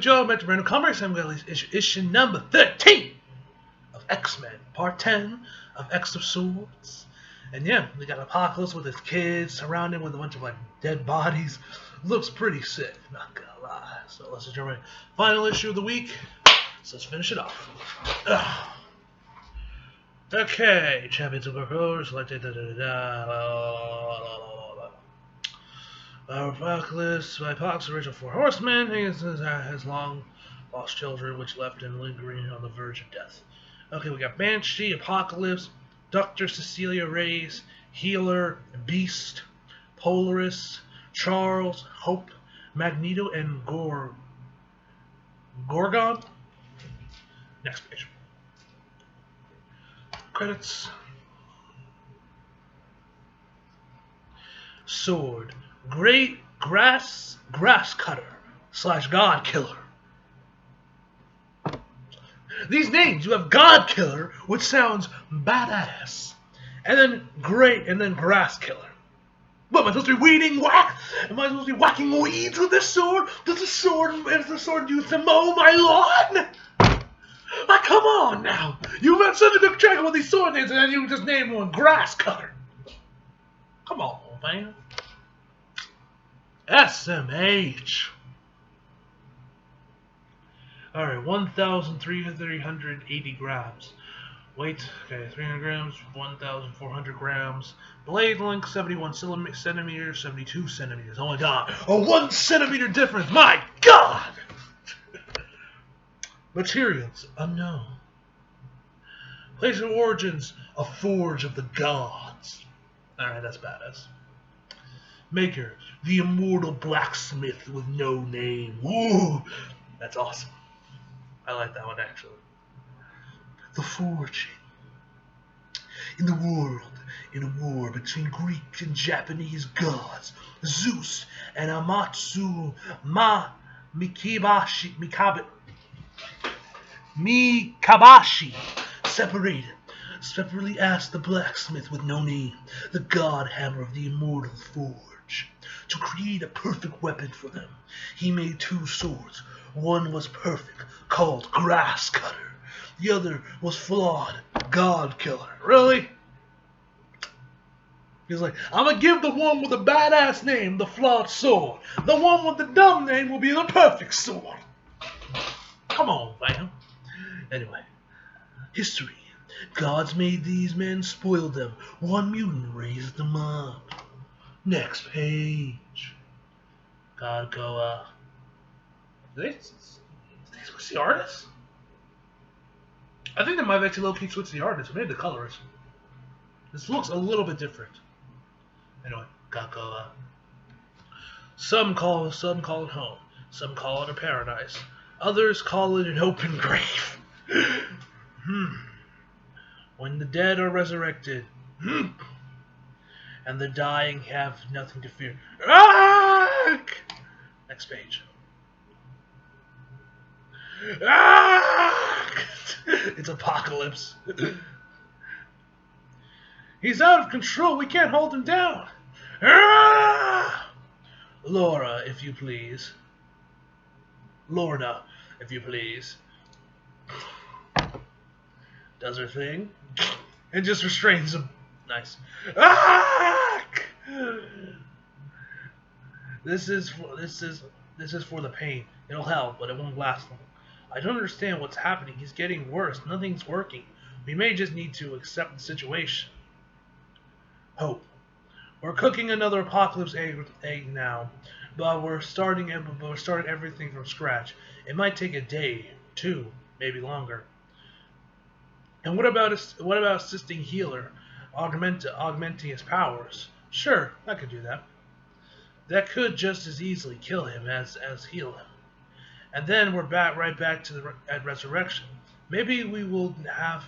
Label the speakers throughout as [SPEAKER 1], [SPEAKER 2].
[SPEAKER 1] Joe, Metro Random Comics. I'm going to issue number 13 of X-Men, part 10 of X of Swords. And yeah, we got Apocalypse with his kids surrounded with a bunch of like dead bodies. Looks pretty sick, not gonna lie. So let's just jump right. Final issue of the week. So let's finish it off. Okay, Champions of Horror, selected. Apocalypse by Pox, original Four Horsemen. He has long lost children, which left him lingering on the verge of death. Okay, we got Banshee, Apocalypse, Dr. Cecilia Reyes, Healer, Beast, Polaris, Charles, Hope, Magneto, and Gorgon. Next page. Credits. Sword. Great grass cutter / God killer. These names, you have God killer, which sounds badass, and then great, and then grass killer. What, am I supposed to be weeding whack? Am I supposed to be whacking weeds with this sword? Does the sword use to mow my lawn? Come on now! You've got such a good track of what these sword names, and then you just name one grass cutter. Come on, man. SMH. Alright, 1,380 grams. Weight, okay, 300 grams, 1,400 grams. Blade length, 71 centimeters, 72 centimeters. Oh my god, a 1 centimeter difference, my god! Materials, unknown. Place of origins, a forge of the gods. Alright, that's badass. Maker, the immortal blacksmith with no name. Woo! That's awesome. I like that one, actually. The forging. In the world, in a war between Greek and Japanese gods, Zeus and Amatsu Mikabashi separately asked the blacksmith with no name, the god hammer of the immortal forge, to create a perfect weapon for them. He made 2 swords. One was perfect, called Grass Cutter. The other was flawed, God Killer. Really? He's like, I'm gonna give the one with the badass name the flawed sword. The one with the dumb name will be the perfect sword. Come on, fam. Anyway, history. Gods made these men, spoiled them. One mutant raised them up. Next page. God go, Did they switch the artist? I think they might have actually low-key switched the artist, maybe the colorist. This looks a little bit different. Anyway, God go, Some call it home. Some call it a paradise. Others call it an open grave. When the dead are resurrected, and the dying have nothing to fear. Next page. It's Apocalypse. He's out of control. We can't hold him down. Laura, if you please. Lorna, if you please. Does her thing. And just restrains him. Nice. This is for the pain. It'll help, but it won't last long. I don't understand what's happening. He's getting worse. Nothing's working. We may just need to accept the situation. Hope. We're cooking another Apocalypse egg now, but we're starting everything from scratch. It might take a day, 2, maybe longer. And what about assisting Healer, augmenting his powers? Sure, I could do that. That could just as easily kill him as heal him. And then we're right back to at Resurrection. Maybe we will have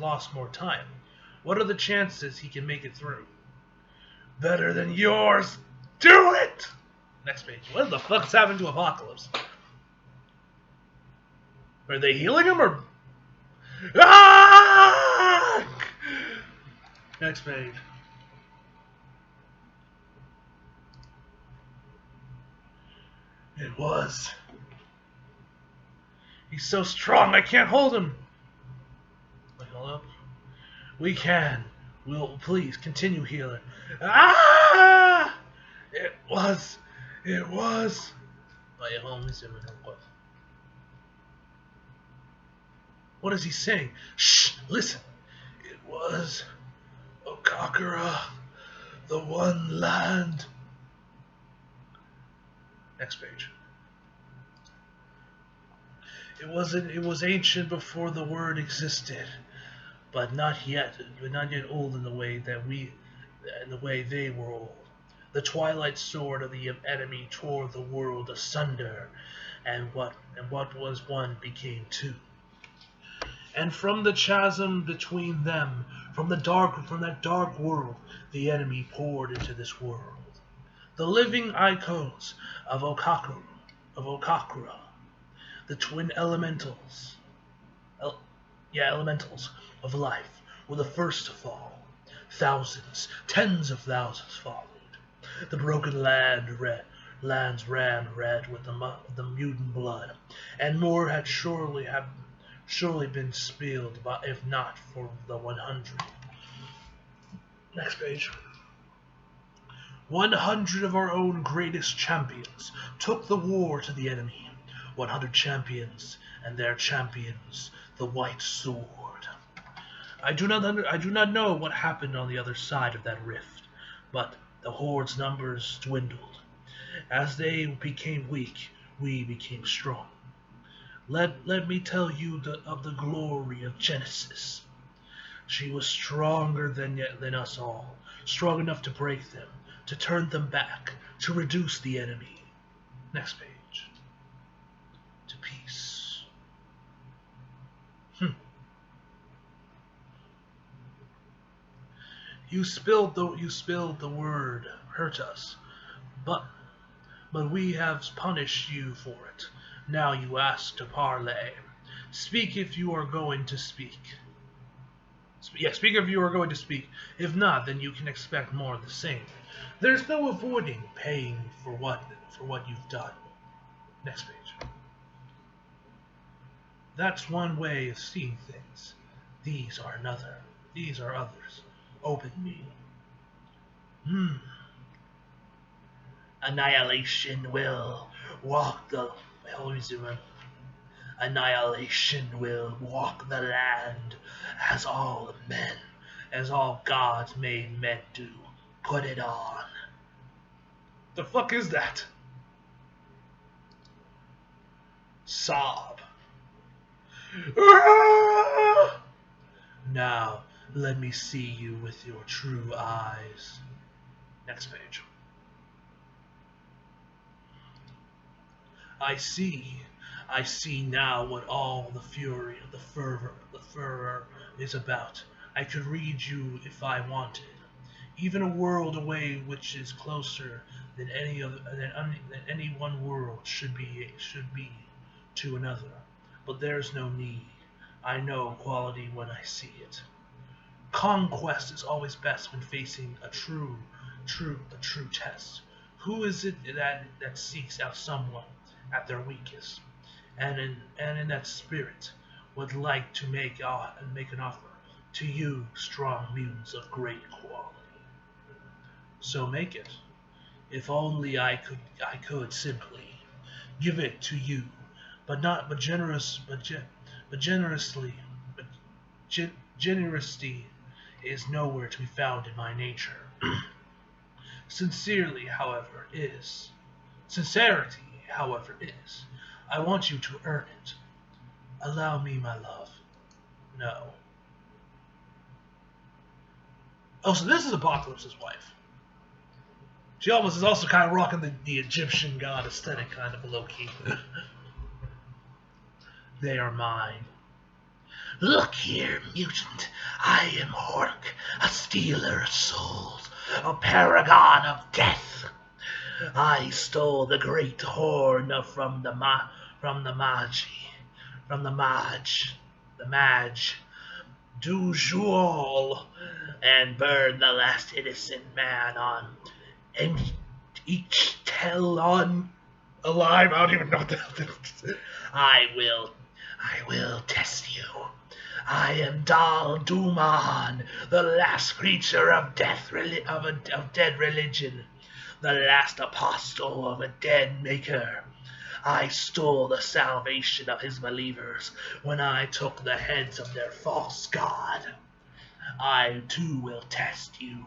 [SPEAKER 1] lost more time. What are the chances he can make it through? Better than yours. Do it! Next page. What the fuck's happened to Apocalypse? Are they healing him or... Ah! Next page. It was He's so strong, I can't hold him. Like, hold up. We can. We'll please continue, healer. Ah! It was. What is he saying? Shh! Listen. It was Okakura, the one land. Next page. It was ancient before the word existed, but not yet old in the way they were old. The twilight sword of the enemy tore the world asunder, and what was one became two. And from the chasm between them, from that dark world, the enemy poured into this world. The living icons of Okakura, the twin elementals of life, were the first to fall. Thousands, tens of thousands followed. The broken lands ran red with the mutant blood, and more had surely been spilled, if not for the 100. Next page. 100 of our own greatest champions took the war to the enemy. 100 champions, and their champions, the white sword. I do not know what happened on the other side of that rift, but the horde's numbers dwindled. As they became weak, we became strong. Let me tell you of the glory of Genesis. She was stronger than us all, strong enough to break them, to turn them back, to reduce the enemy. Next page. To peace. You spilled the word, hurt us, but we have punished you for it. Now you ask to parley. Speak if you are going to speak. Speak if you are going to speak. If not, then you can expect more of the same. There's no avoiding paying for what you've done. Next page. That's one way of seeing things. These are another. These are others. Open me. Annihilation will walk the land as all gods made men do. Put it on. The fuck is that? Sob. Now, let me see you with your true eyes. Next page. I see now what all the fury of the fervor is about. I could read you if I wanted. Even a world away which is closer than any one world should be to another. But there's no need. I know quality when I see it. Conquest is always best when facing a true test. Who is it that seeks out someone at their weakest, and in that spirit would like to make an offer to you, strong mutants of great quality? So make it. If only I could simply give it to you, but generosity is nowhere to be found in my nature. Sincerity, however, is. I want you to earn it. Allow me, my love. No. Oh, so this is Apocalypse's wife. She almost is also kind of rocking the Egyptian god aesthetic, kind of low-key. They are mine. Look here, mutant. I am Hork, a stealer of souls, a paragon of death. I stole the great horn from the Maj, Dujual, and burned the last innocent man on each Telon alive. I don't even know what the hell that is. I will test you. I am Dal Duman, the last creature of of dead religion, the last apostle of a dead maker. I stole the salvation of his believers when I took the heads of their false god. I too will test you.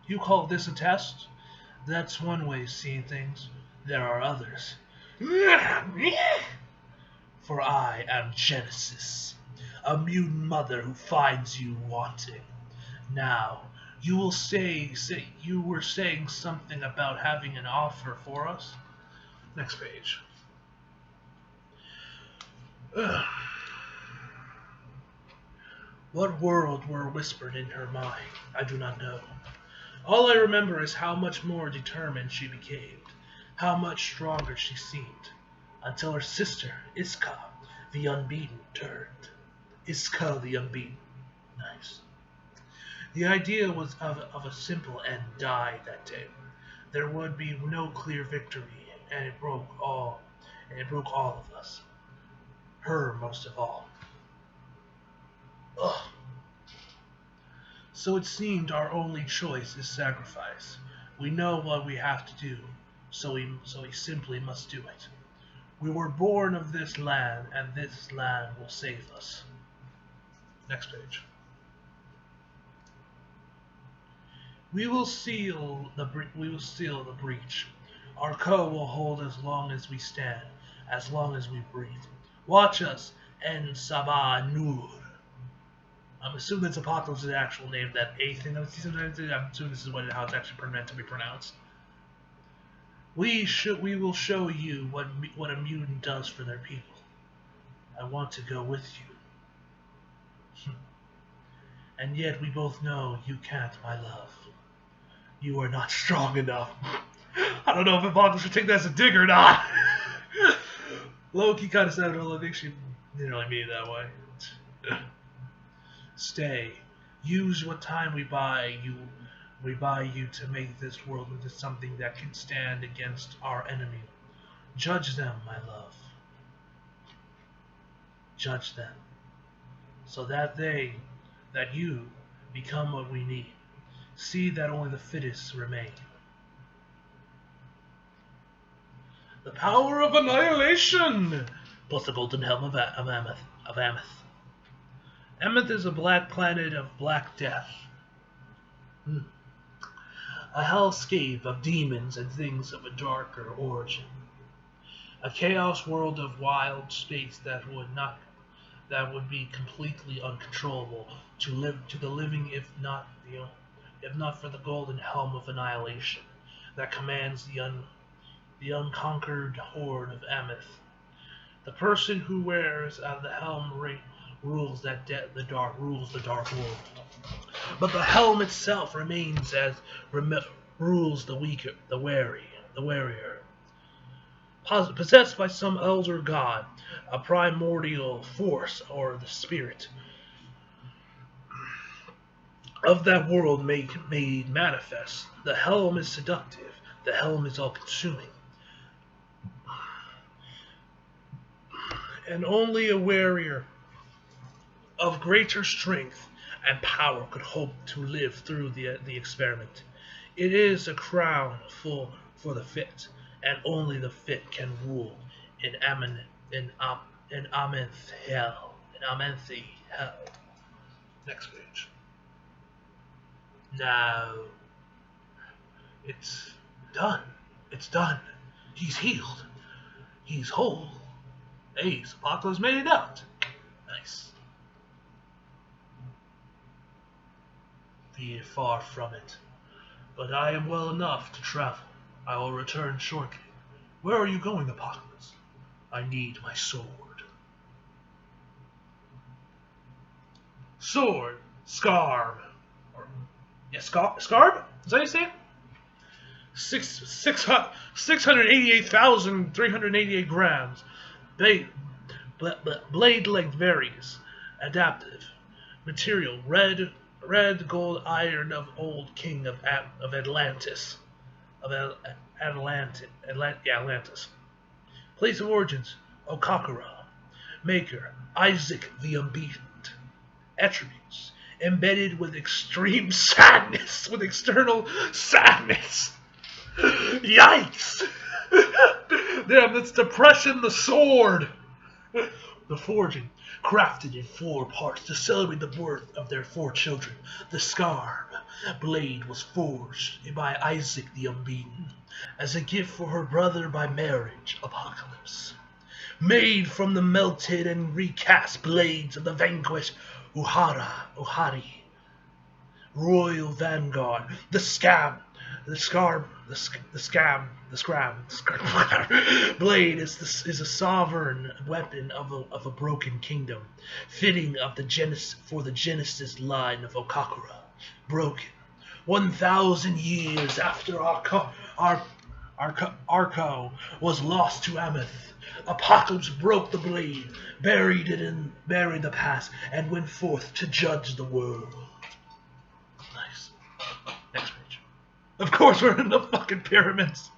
[SPEAKER 1] You call this a test? That's one way of seeing things. There are others. For I am Genesis, a mutant mother who finds you wanting. Now, you will say you were saying something about having an offer for us? Next page. What words were whispered in her mind? I do not know. All I remember is how much more determined she became, how much stronger she seemed, until her sister, Iska, the Unbeaten, turned. Iska the Unbeaten. Nice. The idea was of a simple end died that day. There would be no clear victory, and it broke all of us. Her most of all. Ugh. So it seemed our only choice is sacrifice. We know what we have to do, so we simply must do it. We were born of this land, and this land will save us. Next page. We will seal the breach. Our co will hold as long as we stand, as long as we breathe. Watch us, En Sabah Nur. I'm assuming it's Apocalypse is the actual name, that A thing that sometimes I'm assuming this is how it's actually meant to be pronounced. We will show you what a mutant does for their people. I want to go with you. And yet we both know you can't, my love. You are not strong enough. I don't know if Apocalypse should take that as a dig or not. Loki kind of said it, although I think she didn't really mean it that way. Stay. Use what time we buy you to make this world into something that can stand against our enemy. Judge them, my love. Judge them. So that you become what we need. See that only the fittest remain. The power of annihilation! Plus the golden helm of Ameth. Ameth is a black planet of black death. A hellscape of demons and things of a darker origin. A chaos world of wild space that would be completely uncontrollable to the living, if not for the golden helm of annihilation that commands the unconquered horde of Ameth. The person who wears the helm rules the dark world. But the helm itself rules the warrior. Possessed by some elder god, a primordial force, or the spirit of that world made manifest. The helm is seductive. The helm is all-consuming. And only a warrior of greater strength and power could hope to live through the experiment. It is a crown for the fit, and only the fit can rule in Amenthi hell. Next page. Now, it's done. It's done. He's healed. He's whole. Ace, Apocalypse made it out. Nice. Be it far from it. But I am well enough to travel. I will return shortly. Where are you going, Apocalypse? I need my sword. Sword. Scarab. Scarab? Is that how you say it? 688,388 grams. Blade length varies. Adaptive. Material. Red, gold, iron of old king of Atlantis. Atlantis. Place of origins. Okakura. Maker, Isaac the Unbeaten. Attributes, embedded with extreme sadness, with external sadness. Yikes! Damn, that's depression, the sword! The forging, crafted in 4 parts to celebrate the birth of their 4 children. The Scarab blade was forged by Isaac the Unbeaten as a gift for her brother by marriage, Apocalypse. Made from the melted and recast blades of the vanquished Uhari, Royal Vanguard, the Scarab blade is a sovereign weapon of a broken kingdom, fitting of for the Genesis line of Okakura, broken. 1,000 years after Arco was lost to Ameth, Apocalypse broke the blade, buried the past, and went forth to judge the world. Nice. Next page. Of course, we're in the fucking pyramids.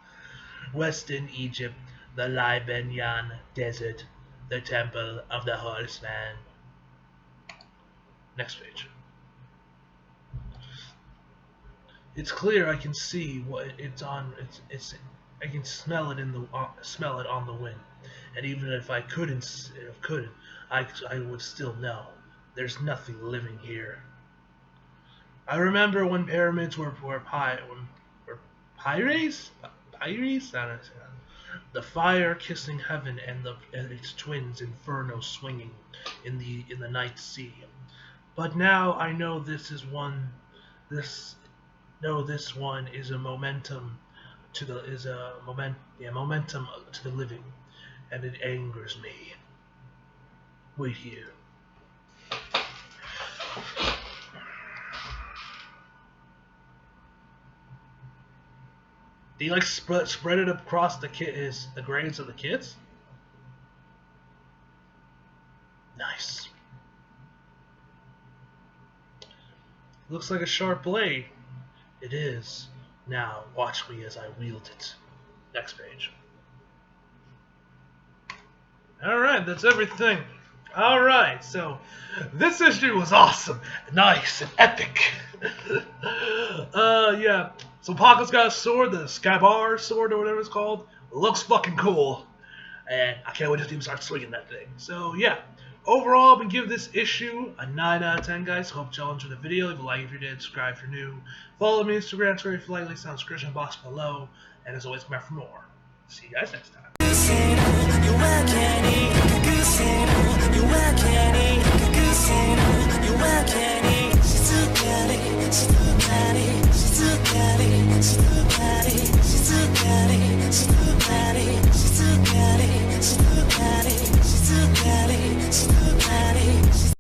[SPEAKER 1] Western Egypt, the Libanian Desert, the Temple of the Horseman. Next page. It's clear. I can see what it's on. I can smell it on the wind. And even if I couldn't, I would still know. There's nothing living here. I remember when pyramids were pyres? Pyres? I don't know. The fire kissing heaven and its twins Inferno swinging in the night sea. But now I know this one is a momentum to the momentum to the living, and it angers me. Wait here. Do you like spread it across the grades of the kids? Nice. Looks like a sharp blade. It is. Now watch me as I wield it. Next page. Alright, that's everything. Alright, so this issue was awesome, nice, and epic. Yeah. So Paco's got a sword, the Scabar sword or whatever it's called. Looks fucking cool. And I can't wait to see him start swinging that thing. So yeah. Overall, I'm going to give this issue a 9 out of 10, guys. Hope y'all enjoyed the video. Leave a like if you did, subscribe if you're new. Follow me on Instagram, Twitter if you like. Links down in the description box below. And as always, come back for more. See you guys next time.